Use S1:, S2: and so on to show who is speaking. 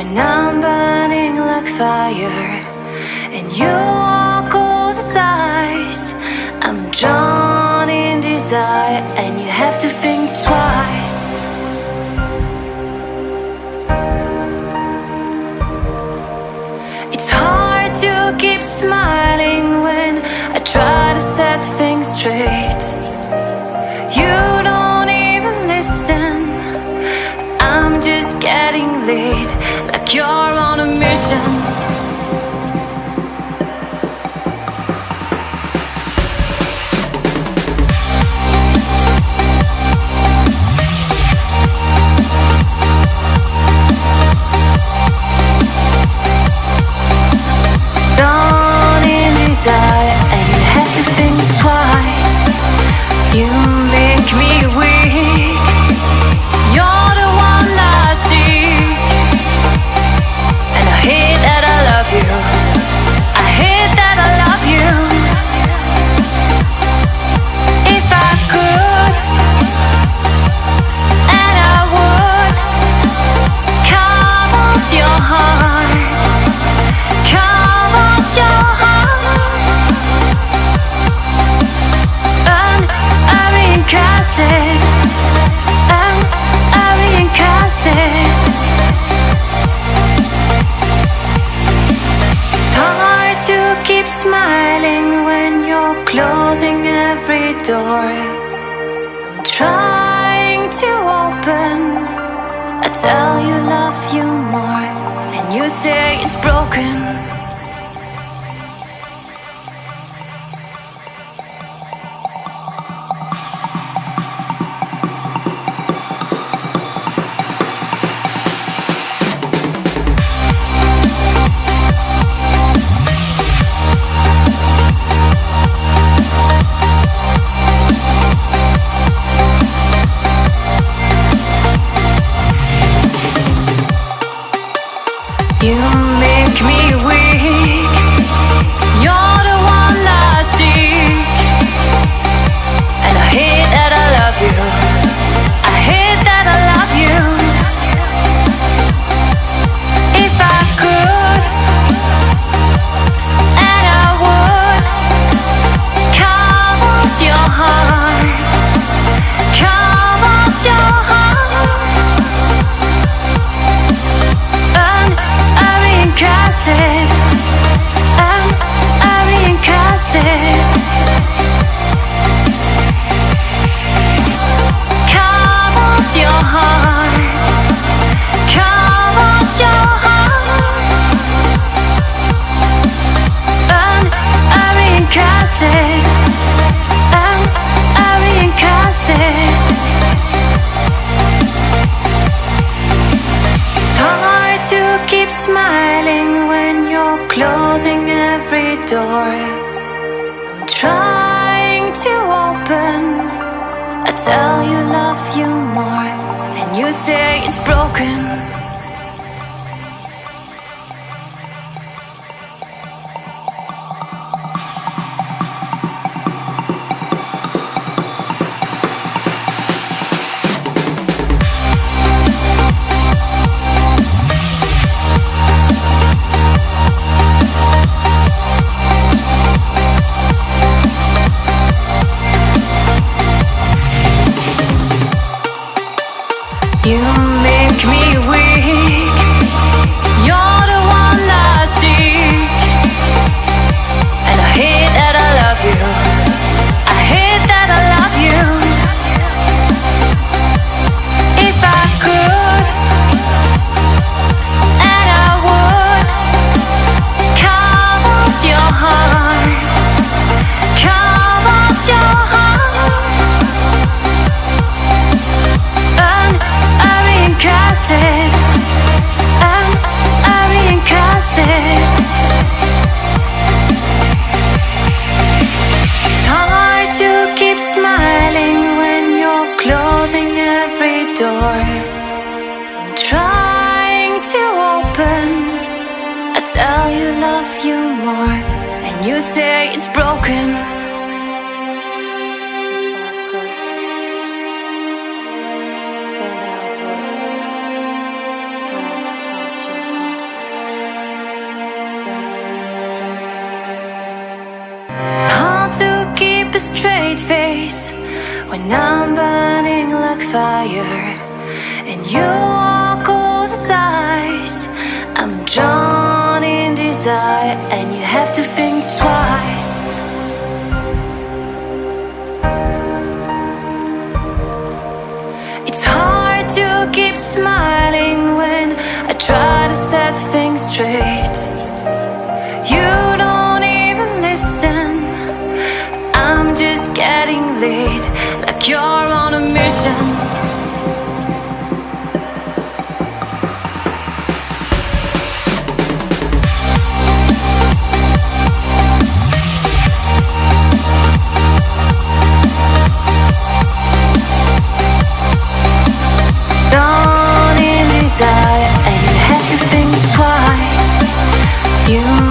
S1: when I'm burning like fire, and you walk all the sides. I'm drawn in desire, and you have to think twice. It's hard to keep smiling when I try to set things straight. You don't even listen. I'm just getting late, like you're on a mission. And you have to think twice. You make me weak. You're the one I see, and I hate that I love you. I hate that I love you. If I could, and I would, carve out your heart, carve out your heart. It's hard to keep smiling when you're closing every door. I'm trying to open. I tell you love you more, and you say it's broken. You make me weak. You're the one I seek, and I hate that I love you. I hate that I love you. If I could, and I would, carve out your heart, carve out your heart. Smiling when you're closing every door. I'm trying to open. I tell you love you more, and you say it's broken. You make me weak. You're the one I seek, and I hate that I love you. I hate that I love you. If I could, and I would, carve out your heart, carve out your heart. It's hard to keep smiling when you're closing every door. I'm trying to open. I tell you love you more, and you say it's broken. If I could, then I would carve out your heart. days when I'm burning like fire and you walk all the thighs. I'm drawn in desire and you have to think twice. It's hard to keep smiling when I try to set things straight. You don't even listen. I'm just getting late, like you're on a mission. Drawn in desire, and you have to think twice. You